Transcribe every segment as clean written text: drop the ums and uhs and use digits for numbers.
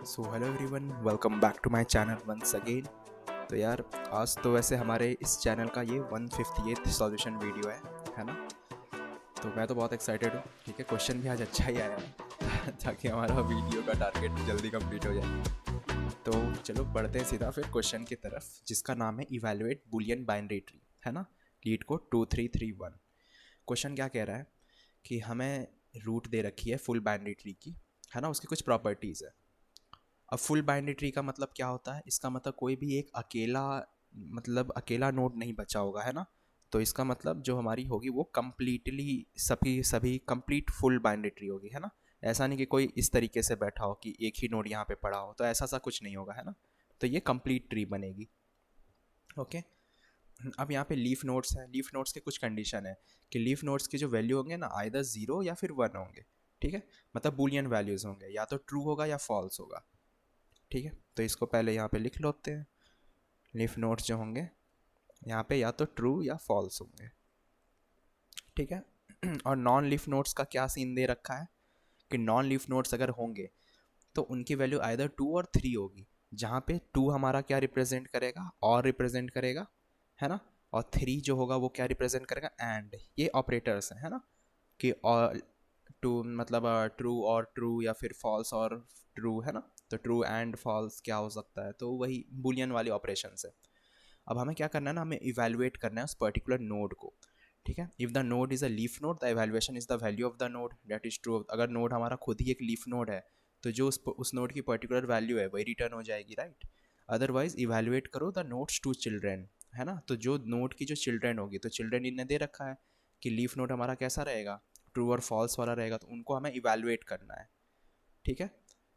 So hello everyone, welcome back to my channel once again. तो यार, आज तो वैसे हमारे इस चैनल का ये 158th सॉल्यूशन वीडियो है ना। तो मैं तो बहुत एक्साइटेड हूँ। ठीक है, क्वेश्चन भी आज अच्छा ही आया है ताकि हमारा वीडियो का टारगेट जल्दी कंप्लीट हो जाए। तो चलो बढ़ते हैं सीधा फिर क्वेश्चन की तरफ, जिसका नाम है इवैल्यूएट बुलियन बाइनरी ट्री, है ना। Leet code 2331। क्वेश्चन क्या कह रहा है कि हमें रूट दे रखी है फुल बाइनरी ट्री की, है ना। उसकी कुछ प्रॉपर्टीज़ है। अब फुल बाइनरी ट्री का मतलब क्या होता है? इसका मतलब कोई भी एक अकेला नोड नहीं बचा होगा, है ना। तो इसका मतलब जो हमारी होगी वो कम्प्लीटली सभी सभी कंप्लीट फुल बाइनरी ट्री होगी, है ना। ऐसा नहीं कि कोई इस तरीके से बैठा हो कि एक ही नोड यहाँ पे पड़ा हो, तो ऐसा सा कुछ नहीं होगा, है ना। तो ये कंप्लीट ट्री बनेगी। ओके। अब यहाँ पे लीफ नोड्स हैं। लीफ नोड्स के कुछ कंडीशन है कि लीफ नोड्स की जो वैल्यू होंगे ना, आइदर 0 या फिर 1 होंगे। ठीक है, मतलब बूलियन वैल्यूज़ होंगे, या तो ट्रू होगा या फॉल्स होगा। ठीक है, तो इसको पहले यहाँ पे लिख लेते हैं। लीफ नोड्स जो होंगे यहाँ पे या तो ट्रू या फॉल्स होंगे। ठीक है। और नॉन लीफ नोड्स का क्या सीन दे रखा है कि नॉन लीफ नोड्स अगर होंगे तो उनकी वैल्यू आइदर 2 और 3 होगी, जहाँ पे 2 हमारा क्या रिप्रेजेंट करेगा, और रिप्रेजेंट करेगा, है ना। और 3 जो होगा वो क्या रिप्रेजेंट करेगा, एंड। ये ऑपरेटर्स हैं, है ना, कि और टू मतलब ट्रू और ट्रू, या फिर फॉल्स और ट्रू, है ना। तो ट्रू एंड फॉल्स क्या हो सकता है, तो वही बुलियन वाली ऑपरेशन है। अब हमें क्या करना है ना, हमें इवेलुएट करना है उस पर्टिकुलर नोड को। ठीक है, if the node is a leaf node the evaluation is the value of the node that is true. अगर नोड हमारा खुद ही एक लीफ नोड है तो जो उस नोड की पर्टिकुलर वैल्यू है वही रिटर्न हो जाएगी, राइट। अदरवाइज इवेलुएट करो द नोड्स टू चिल्ड्रेन, है ना। तो जो नोड की जो चिल्ड्रेन होगी, तो चिल्ड्रेन इन्हें दे रखा है कि लीफ नोड हमारा कैसा रहेगा, ट्रू और फॉल्स वाला रहेगा, तो उनको हमें इवेलुएट करना है। ठीक है,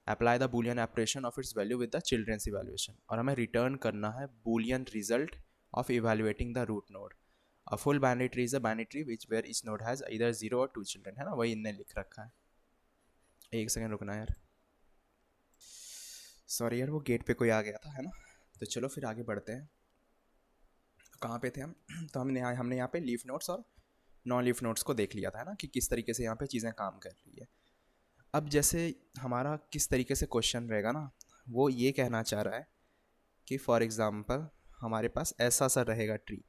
apply the Boolean operation of its value with the children's evaluation, और हमें रिटर्न करना है Boolean result of evaluating the root node. A full binary tree is a binary tree which where each node has either 0 और 2 children, है ना। वही इनने लिख रखा है। एक सेकंड रुकना यार, सॉरी यार, वो गेट पे कोई आ गया था, है ना। तो चलो फिर आगे बढ़ते हैं। कहाँ पे थे हम? तो हमने यहाँ पे लीफ नोड्स और नॉन लीफ नोड्स को देख लिया था, है ना, कि किस तरीके से यहाँ पे चीज़ें काम कर रही है। अब जैसे हमारा किस तरीके से क्वेश्चन रहेगा ना, वो ये कहना चाह रहा है कि फॉर एग्ज़ाम्पल हमारे पास ऐसा सा रहेगा ट्री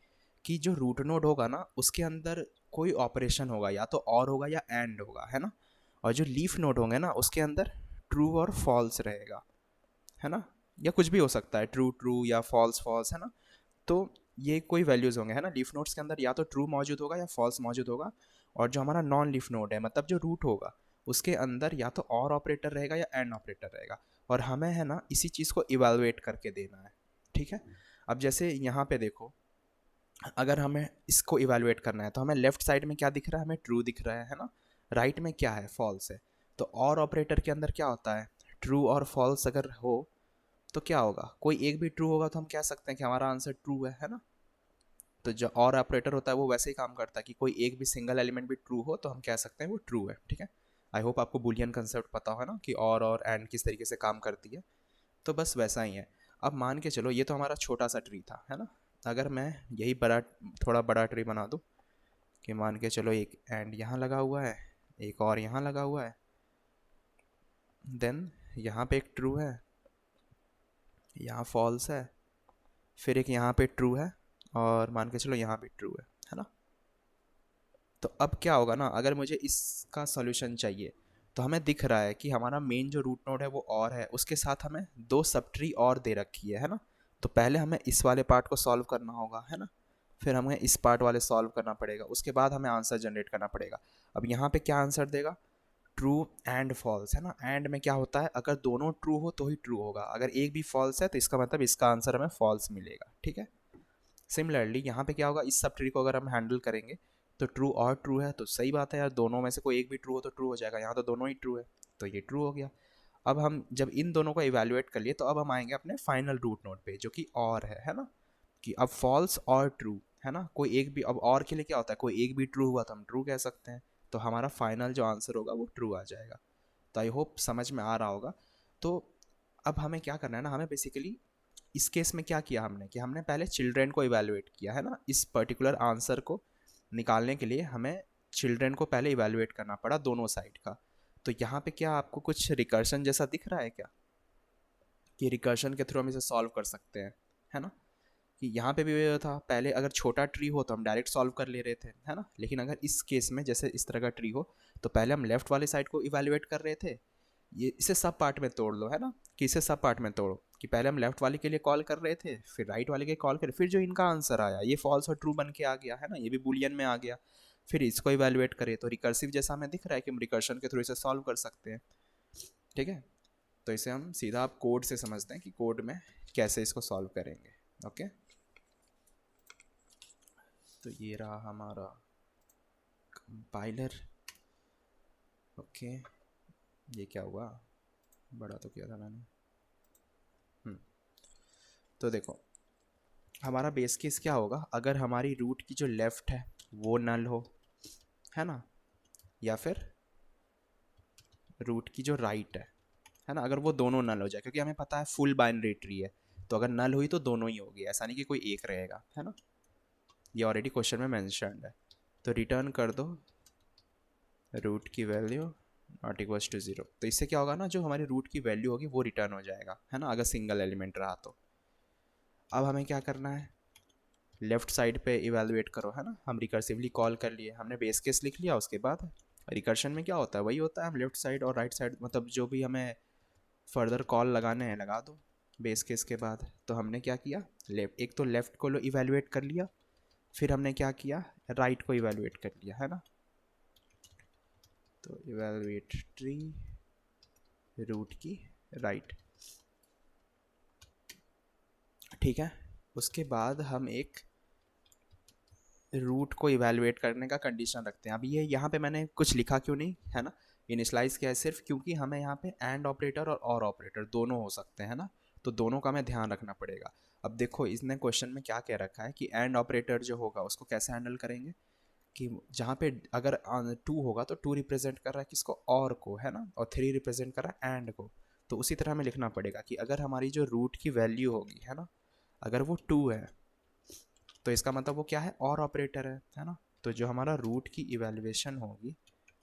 कि जो रूट नोड होगा ना उसके अंदर कोई ऑपरेशन होगा, या तो और होगा या एंड होगा, है ना। और जो लीफ नोड होंगे ना उसके अंदर ट्रू और फॉल्स रहेगा, है ना। या कुछ भी हो सकता है, ट्रू ट्रू या फॉल्स फॉल्स, है ना। तो ये कोई वैल्यूज़ होंगे, है ना। लीफ नोड्स के अंदर या तो ट्रू मौजूद होगा या फॉल्स मौजूद होगा। और जो हमारा नॉन लीफ नोड है, मतलब जो रूट होगा, उसके अंदर या तो और ऑपरेटर रहेगा या एंड ऑपरेटर रहेगा। और हमें, है ना, इसी चीज़ को इवेलुएट करके देना है। ठीक है। अब जैसे यहाँ पे देखो, अगर हमें इसको इवेलुएट करना है तो हमें लेफ्ट साइड में क्या दिख रहा है, हमें ट्रू दिख रहा है ना। राइट में क्या है, फॉल्स है। तो और ऑपरेटर के अंदर क्या होता है, ट्रू और फॉल्स अगर हो तो क्या होगा, कोई एक भी ट्रू होगा तो हम कह सकते हैं कि हमारा आंसर ट्रू है ना। तो जो और ऑपरेटर होता है वो वैसे ही काम करता है कि कोई एक भी सिंगल एलिमेंट भी ट्रू हो तो हम कह सकते हैं वो ट्रू है। ठीक है, आई होप आपको बुलियन कंसेप्ट पता हो, है ना, कि और एंड किस तरीके से काम करती है। तो बस वैसा ही है। अब मान के चलो ये तो हमारा छोटा सा ट्री था, है ना। अगर मैं यही थोड़ा बड़ा ट्री बना दूँ, कि मान के चलो एक एंड यहाँ लगा हुआ है, एक और यहाँ लगा हुआ है, देन यहाँ पे एक ट्रू है, यहाँ फॉल्स है, फिर एक यहाँ पे ट्रू है, और मान के चलो यहाँ भी ट्रू है ना। तो अब क्या होगा ना, अगर मुझे इसका सॉल्यूशन चाहिए तो हमें दिख रहा है कि हमारा मेन जो रूट नोड है वो और है, उसके साथ हमें 2 सब ट्री और दे रखी है ना। तो पहले हमें इस वाले पार्ट को सॉल्व करना होगा, है ना। फिर हमें इस पार्ट वाले सॉल्व करना पड़ेगा, उसके बाद हमें आंसर जनरेट करना पड़ेगा। अब यहाँ पे क्या आंसर देगा, ट्रू एंड फॉल्स, है ना। एंड में क्या होता है, अगर दोनों ट्रू हो तो ही ट्रू होगा, अगर एक भी फॉल्स है तो इसका मतलब इसका आंसर हमें फॉल्स मिलेगा। ठीक है। सिमिलरली यहाँ पे क्या होगा, इस सब ट्री को अगर हम हैंडल करेंगे तो ट्रू और ट्रू है तो सही बात है यार, दोनों में से कोई एक भी ट्रू हो तो ट्रू हो जाएगा। यहाँ तो दोनों ही ट्रू है तो ये ट्रू हो गया। अब हम जब इन दोनों को इवेलुएट कर लिए तो अब हम आएंगे अपने फाइनल रूट नोड पे, जो कि और है ना, कि अब फॉल्स और ट्रू, है ना। कोई एक भी, अब और के लिए क्या होता है, कोई एक भी ट्रू हुआ तो हम ट्रू कह सकते हैं, तो हमारा फाइनल जो आंसर होगा वो ट्रू आ जाएगा। तो आई होप समझ में आ रहा होगा। तो अब हमें क्या करना है ना, हमें बेसिकली इस केस में क्या किया हमने, कि हमने पहले चिल्ड्रेन को इवेलुएट किया, है ना। इस पर्टिकुलर आंसर को निकालने के लिए हमें चिल्ड्रेन को पहले इवेलुएट करना पड़ा दोनों साइड का। तो यहाँ पे क्या आपको कुछ रिकर्शन जैसा दिख रहा है क्या? कि रिकर्शन के थ्रू हम इसे सॉल्व कर सकते हैं, है ना। कि यहाँ पे भी ये था, पहले अगर छोटा ट्री हो तो हम डायरेक्ट सॉल्व कर ले रहे थे, है ना। लेकिन अगर इस केस में जैसे इस तरह का ट्री हो तो पहले हम लेफ्ट वाले साइड को इवेल्युएट कर रहे थे, ये इसे सब पार्ट में तोड़ लो, है ना। कि इसे सब पार्ट में तोड़ो, कि पहले हम लेफ्ट वाले के लिए कॉल कर रहे थे, फिर राइट वाले के कॉल कर, फिर जो इनका आंसर आया ये फॉल्स और ट्रू बन के आ गया, है ना, ये भी बुलियन में आ गया, फिर इसको इवेल्युएट करें तो रिकर्सिव जैसा हमें दिख रहा है कि हम रिकर्शन के थ्रू इसे सॉल्व कर सकते हैं, ठीक है। तो इसे हम सीधा आप कोड से समझते हैं कि कोड में कैसे इसको सॉल्व करेंगे, ओके। तो ये रहा हमारा कंपाइलर, ओके। ये क्या हुआ, बड़ा तो किया था मैंने। तो देखो हमारा बेस केस क्या होगा, अगर हमारी रूट की जो लेफ्ट है वो नल हो, है ना, या फिर रूट की जो राइट है ना, अगर वो दोनों नल हो जाए, क्योंकि हमें पता है फुल बाइनरी ट्री है, तो अगर नल हुई तो दोनों ही होगी, ऐसा नहीं कि कोई एक रहेगा, है ना। ये ऑलरेडी क्वेश्चन में मेंशन्ड है। तो रिटर्न कर दो रूट की वैल्यू नॉट इक्वल्स टू 0। तो इससे क्या होगा ना, जो हमारी रूट की वैल्यू होगी वो रिटर्न हो जाएगा, है ना, अगर सिंगल एलिमेंट रहा तो। अब हमें क्या करना है, लेफ्ट साइड पे इवेलुएट करो, है ना। हम रिकर्सिवली कॉल कर लिए, हमने बेस केस लिख लिया, उसके बाद रिकर्शन में क्या होता है वही होता है, हम लेफ्ट साइड और राइट साइड मतलब जो भी हमें फर्दर कॉल लगाने हैं लगा दो बेस केस के बाद। तो हमने क्या किया, एक तो लेफ्ट को इवेलुएट कर लिया, फिर हमने क्या किया, राइट को इवेलुएट कर लिया, है ना। तो इवेलुएट ट्री रूट की राइट, ठीक है। उसके बाद हम एक रूट को इवेलुएट करने का कंडीशन रखते हैं। अब ये यहाँ पे मैंने कुछ लिखा क्यों नहीं, है ना, इनिशियलाइज किया है सिर्फ क्योंकि हमें यहाँ पे एंड ऑपरेटर और ऑपरेटर दोनों हो सकते हैं ना, तो दोनों का हमें ध्यान रखना पड़ेगा। अब देखो इसने क्वेश्चन में क्या कह रखा है कि एंड ऑपरेटर जो होगा उसको कैसे हैंडल करेंगे, कि जहाँ पे अगर 2 होगा तो 2 रिप्रेजेंट कर रहा है किसको, और को, है ना, और 3 रिप्रेजेंट कर रहा है एंड को। तो उसी तरह हमें लिखना पड़ेगा कि अगर हमारी जो रूट की वैल्यू होगी, है ना, अगर वो 2 है तो इसका मतलब वो क्या है, और ऑपरेटर है ना। तो जो हमारा रूट की इवेल्युएशन होगी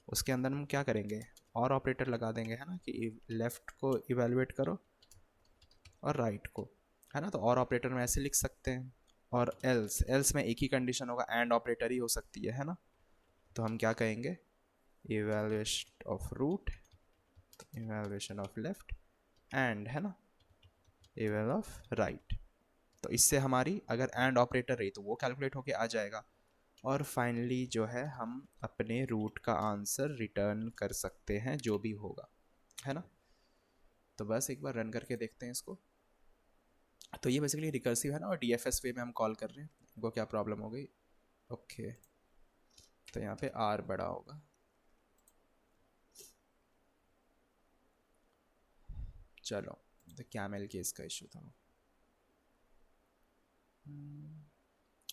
उसके अंदर हम क्या करेंगे, और ऑपरेटर लगा देंगे, है ना, कि लेफ़्ट को इवेल्युएट करो और राइट को, है ना। तो और ऑपरेटर में ऐसे लिख सकते हैं, और एल्स में एक ही कंडीशन होगा, एंड ऑपरेटर ही हो सकती है ना। तो हम क्या कहेंगे, evaluation of root, evaluation of left and, है ना, इवेल ऑफ राइट। तो इससे हमारी अगर एंड ऑपरेटर रही तो वो कैलकुलेट होके आ जाएगा, और फाइनली जो है हम अपने रूट का आंसर रिटर्न कर सकते हैं जो भी होगा, है ना। तो बस एक बार रन करके देखते हैं इसको। तो ये बेसिकली रिकर्सिव है ना, और डीएफएस वे में हम कॉल कर रहे हैं, इनको क्या प्रॉब्लम हो गई, ओके। तो यहाँ पे आर बड़ा होगा, चलो तो कैमल केस का इशू था,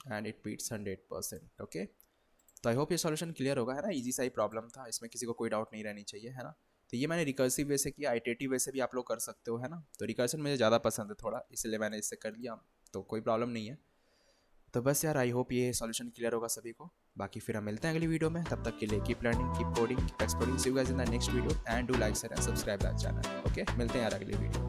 एंड इट बीट्स 100%, ओके। तो आई होप ये सॉल्यूशन क्लियर होगा, है ना, इजी सा ही प्रॉब्लम था, इसमें किसी को कोई डाउट नहीं रहनी चाहिए, है ना। तो ये मैंने रिकर्सिव वे से किया, आइटेटिव वे से भी आप लोग कर सकते हो, है ना। तो रिकर्सन मुझे ज़्यादा पसंद है थोड़ा, इसलिए मैंने इससे कर लिया, तो कोई प्रॉब्लम नहीं है। तो बस यार आई होप ये सॉल्यूशन क्लियर होगा सभी को। बाकी फिर हम मिलते हैं अगली वीडियो में, तब तक के लिए keep learning, keep coding, keep exploring, see you guys in the next video and do like share and subscribe that channel, okay. मिलते हैं यार अगली वीडियो।